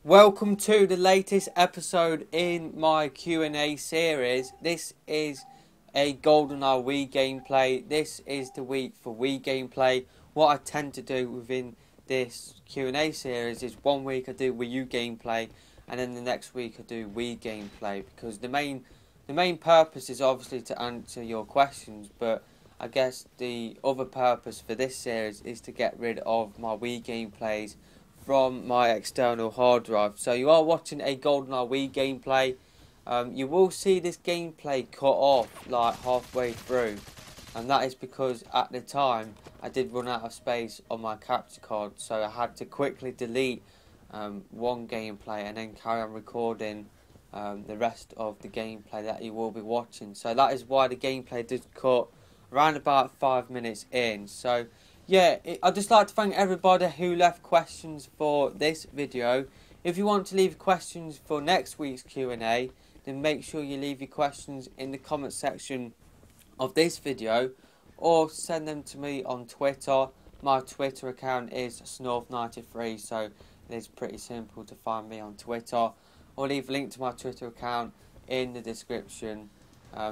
Welcome to the latest episode in my Q&A series. This is a Goldeneye Wii gameplay. This is the week for Wii gameplay. What I tend to do within this Q&A series is 1 week I do Wii U gameplay, and then the next week I do Wii gameplay, because the main purpose is obviously to answer your questions, but I guess the other purpose for this series is to get rid of my Wii gameplays from my external hard drive. So you are watching a Goldeneye Wii gameplay. You will see this gameplay cut off like halfway through, and that is because at the time I did run out of space on my capture card, so I had to quickly delete one gameplay and then carry on recording the rest of the gameplay that you will be watching. So that is why the gameplay did cut around about 5 minutes in. So yeah, I'd just like to thank everybody who left questions for this video. If you want to leave questions for next week's Q&A, then make sure you leave your questions in the comment section of this video, or send them to me on Twitter. My Twitter account is Snorf93, so it's pretty simple to find me on Twitter. I'll leave a link to my Twitter account in the description.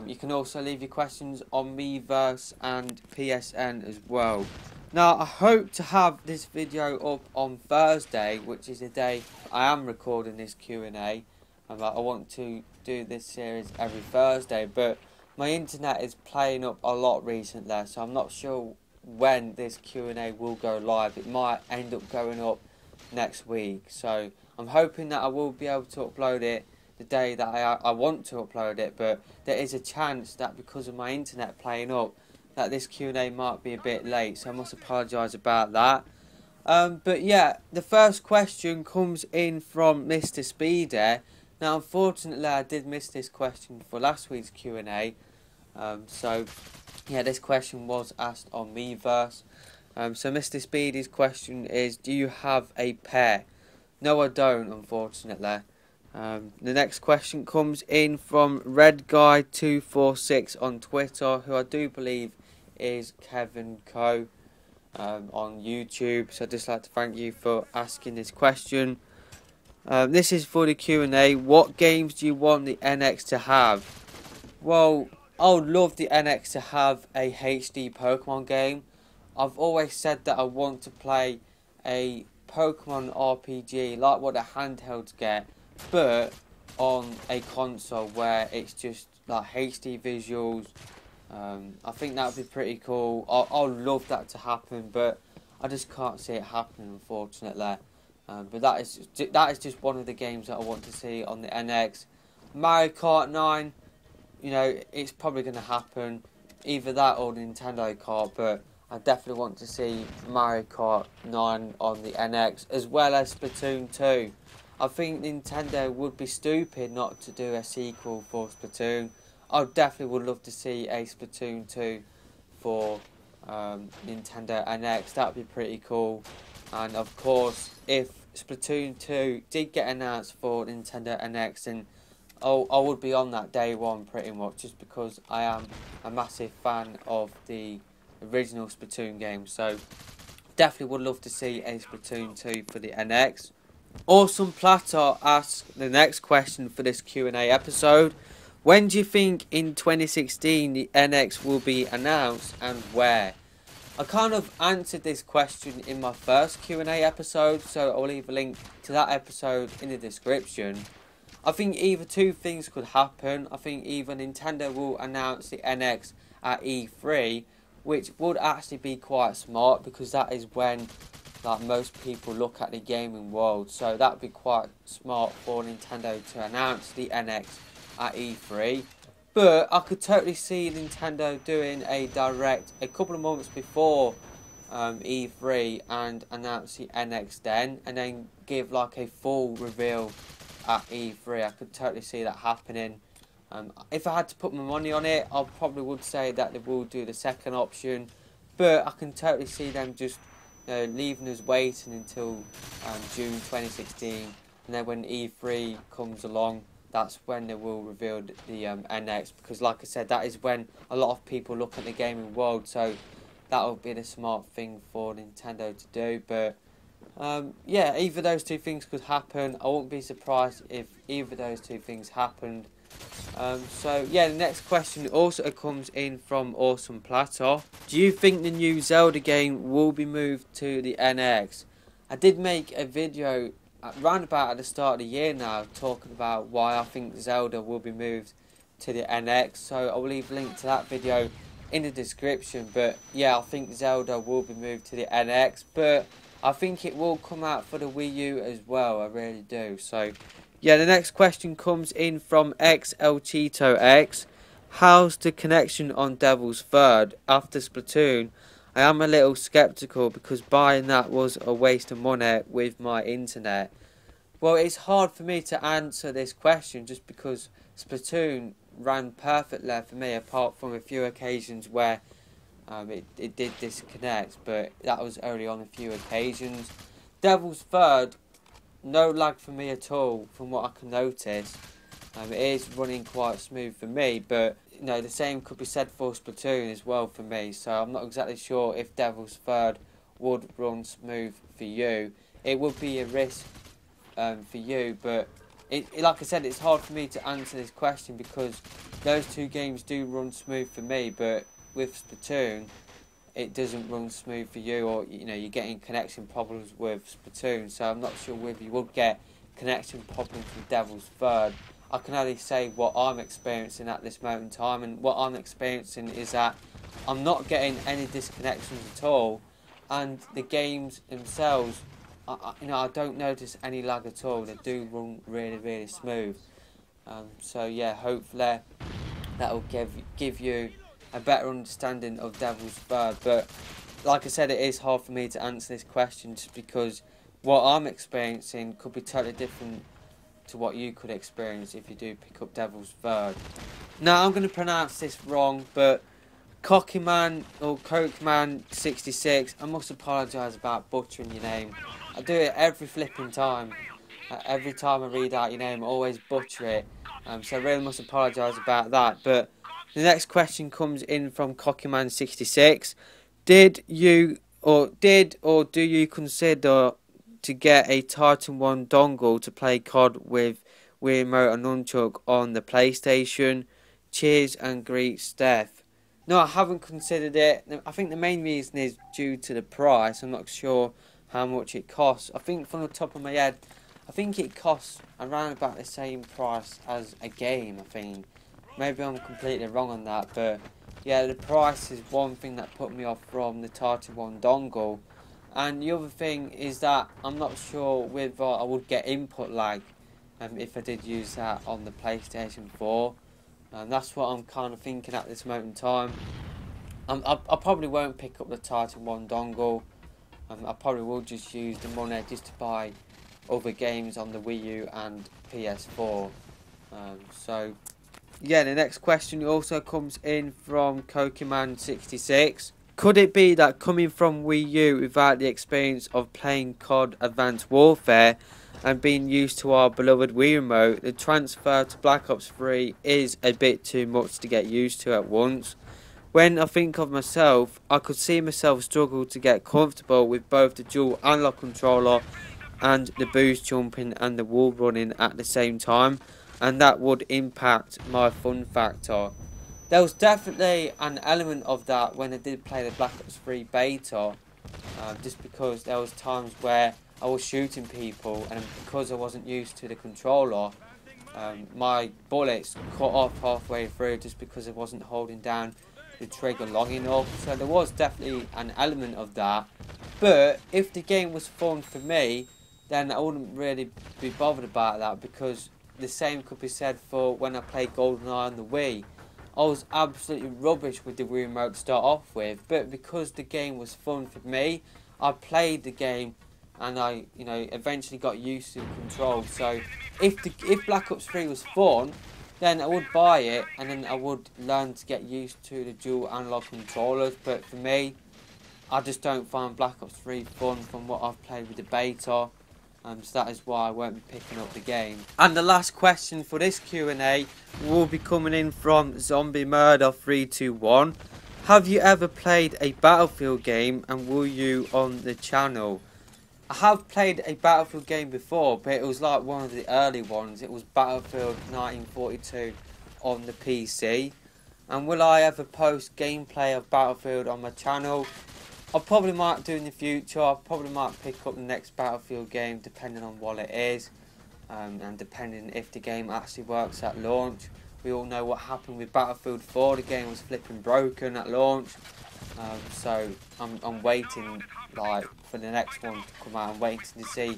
You can also leave your questions on Miiverse and PSN as well. Now, I hope to have this video up on Thursday, which is the day I am recording this Q&A. I want to do this series every Thursday, but my internet is playing up a lot recently, so I'm not sure when this Q&A will go live. It might end up going up next week, so I'm hoping that I will be able to upload it the day that I want to upload it, but there is a chance that because of my internet playing up, that this Q&A might be a bit late, so I must apologise about that. But yeah, the first question comes in from Mr. Speedy. Now, unfortunately, I did miss this question for last week's Q&A. So yeah, this question was asked on Miiverse. So Mr. Speedy's question is, do you have a pair? No, I don't, unfortunately. The next question comes in from RedGuy246 on Twitter, who I do believe is Kevin Co on YouTube. So I'd just like to thank you for asking this question. This is for the Q&A. What games do you want the NX to have? Well, I would love the NX to have a HD Pokemon game. I've always said that I want to play a Pokemon RPG like what the handhelds get, but on a console where it's just like HD visuals. I think that would be pretty cool. I'd love that to happen, but I just can't see it happening, unfortunately. But that is just one of the games that I want to see on the NX. Mario Kart 9, you know, it's probably going to happen, either that or Nintendo Kart, but I definitely want to see Mario Kart 9 on the NX, as well as Splatoon 2. I think Nintendo would be stupid not to do a sequel for Splatoon. I definitely would love to see a Splatoon 2 for Nintendo NX. That would be pretty cool. And of course, if Splatoon 2 did get announced for Nintendo NX, then I would be on that day one pretty much, just because I am a massive fan of the original Splatoon game. So definitely would love to see a Splatoon 2 for the NX. Awesome Platter asks the next question for this Q&A episode. When do you think in 2016 the NX will be announced, and where? I kind of answered this question in my first Q&A episode, so I'll leave a link to that episode in the description. I think either two things could happen. I think either Nintendo will announce the NX at E3, which would actually be quite smart, because that is when like most people look at the gaming world. So that would be quite smart for Nintendo to announce the NX at E3. But I could totally see Nintendo doing a direct a couple of months before E3 and announce the NX then, and then give like a full reveal at E3. I could totally see that happening. If I had to put my money on it, I probably would say that they will do the second option, but I can totally see them just leaving us waiting until June 2016, and then when E3 comes along, that's when they will reveal the NX, because like I said, that is when a lot of people look at the gaming world, so that would be the smart thing for Nintendo to do. But Yeah, either those two things could happen. I wouldn't be surprised if either of those two things happened. So yeah, the next question also comes in from Awesome Platter. Do you think the new Zelda game will be moved to the NX? I did make a video around about at the start of the year now talking about why I think Zelda will be moved to the NX, so I will leave a link to that video in the description. But yeah, I think Zelda will be moved to the NX, but I think it will come out for the Wii U as well, I really do. So yeah, the next question comes in from XL Cheeto X. How's the connection on Devil's Third after Splatoon? I am a little skeptical because buying that was a waste of money with my internet. Well, it's hard for me to answer this question just because Splatoon ran perfectly for me, apart from a few occasions where it did disconnect, but that was only on a few occasions. Devil's Third, no lag for me at all from what I can notice. It is running quite smooth for me, but you know, the same could be said for Splatoon as well for me, so I'm not exactly sure if Devil's Third would run smooth for you. It would be a risk for you, but like I said, it's hard for me to answer this question because those two games do run smooth for me, but with Splatoon it doesn't run smooth for you, or you know, you're getting connection problems with Splatoon, so I'm not sure whether you would get connection problems with Devil's Third. I can only say what I'm experiencing at this moment in time, and what I'm experiencing is that I'm not getting any disconnections at all, and the games themselves, I don't notice any lag at all. They do run really, really smooth. So yeah, hopefully that will give you a better understanding of Devil's Third. But like I said, it is hard for me to answer this question just because what I'm experiencing could be totally different to what you could experience if you do pick up Devil's Third. Now I'm going to pronounce this wrong, but Cockyman or Cokeman66, I must apologise about butchering your name. I do it every flipping time. Every time I read out your name I always butcher it. So I really must apologise about that. But the next question comes in from Cockyman66. Did or do you consider to get a Titan 1 dongle to play COD with Wii Remote and Nunchuk on the PlayStation? Cheers and greet, Steph. No, I haven't considered it. I think the main reason is due to the price. I'm not sure how much it costs. I think from the top of my head, I think it costs around about the same price as a game, I think. Maybe I'm completely wrong on that, but yeah, the price is one thing that put me off from the Titan 1 dongle. And the other thing is that I'm not sure whether I would get input lag if I did use that on the PlayStation 4. And that's what I'm kind of thinking at this moment in time. I probably won't pick up the Titan 1 dongle. I probably will just use the money just to buy other games on the Wii U and PS4. So yeah, the next question also comes in from Cokeman66. Could it be that coming from Wii U without the experience of playing COD Advanced Warfare and being used to our beloved Wii Remote, the transfer to Black Ops 3 is a bit too much to get used to at once? When I think of myself, I could see myself struggle to get comfortable with both the dual analog controller and the boost jumping and the wall running at the same time, and that would impact my fun factor. There was definitely an element of that when I did play the Black Ops 3 beta, just because there was times where I was shooting people, and because I wasn't used to the controller, my bullets cut off halfway through just because I wasn't holding down the trigger long enough. So there was definitely an element of that. But if the game was fun for me, then I wouldn't really be bothered about that, because the same could be said for when I played Goldeneye on the Wii. I was absolutely rubbish with the Wii Remote to start off with, but because the game was fun for me, I played the game and I, eventually got used to the controls. So if Black Ops 3 was fun, then I would buy it, and then I would learn to get used to the dual analog controllers. But for me, I just don't find Black Ops 3 fun from what I've played with the beta. So that is why I won't be picking up the game. And the last question for this Q&A will be coming in from Zombie Murder 321. Have you ever played a Battlefield game, and will you on the channel? I have played a Battlefield game before, but it was like one of the early ones. It was Battlefield 1942 on the PC. And will I ever post gameplay of Battlefield on my channel? I probably might do in the future. I probably might pick up the next Battlefield game depending on what it is. And depending if the game actually works at launch. We all know what happened with Battlefield 4. The game was flipping broken at launch. So I'm waiting like for the next one to come out. I'm waiting to see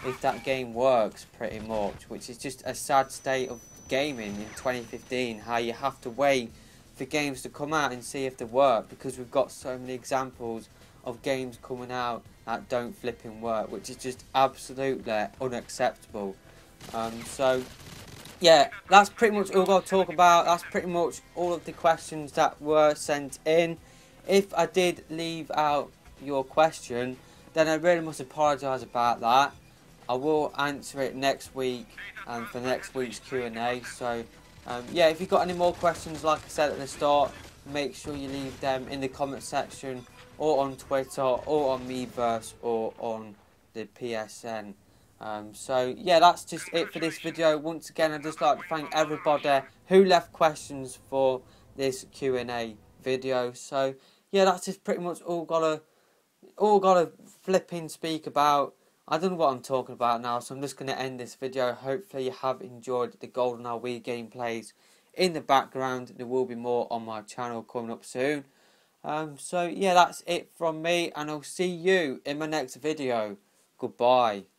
if that game works pretty much, which is just a sad state of gaming in 2015. How you have to wait for games to come out and see if they work, because we've got so many examples of games coming out that don't flipping work, which is just absolutely unacceptable. So yeah, that's pretty much all I've got to talk about. That's pretty much all of the questions that were sent in. If I did leave out your question, then I really must apologise about that. I will answer it next week for next week's Q&A. So yeah, if you've got any more questions, like I said at the start, make sure you leave them in the comment section, or on Twitter, or on Meverse, or on the PSN. So yeah, that's just it for this video. Once again, I'd just like to thank everybody who left questions for this Q&A video. So yeah, that's just pretty much all gotta flipping speak about. I don't know what I'm talking about now, so I'm just going to end this video. Hopefully you have enjoyed the Goldeneye Wii gameplays in the background. There will be more on my channel coming up soon. So yeah, that's it from me, and I'll see you in my next video. Goodbye.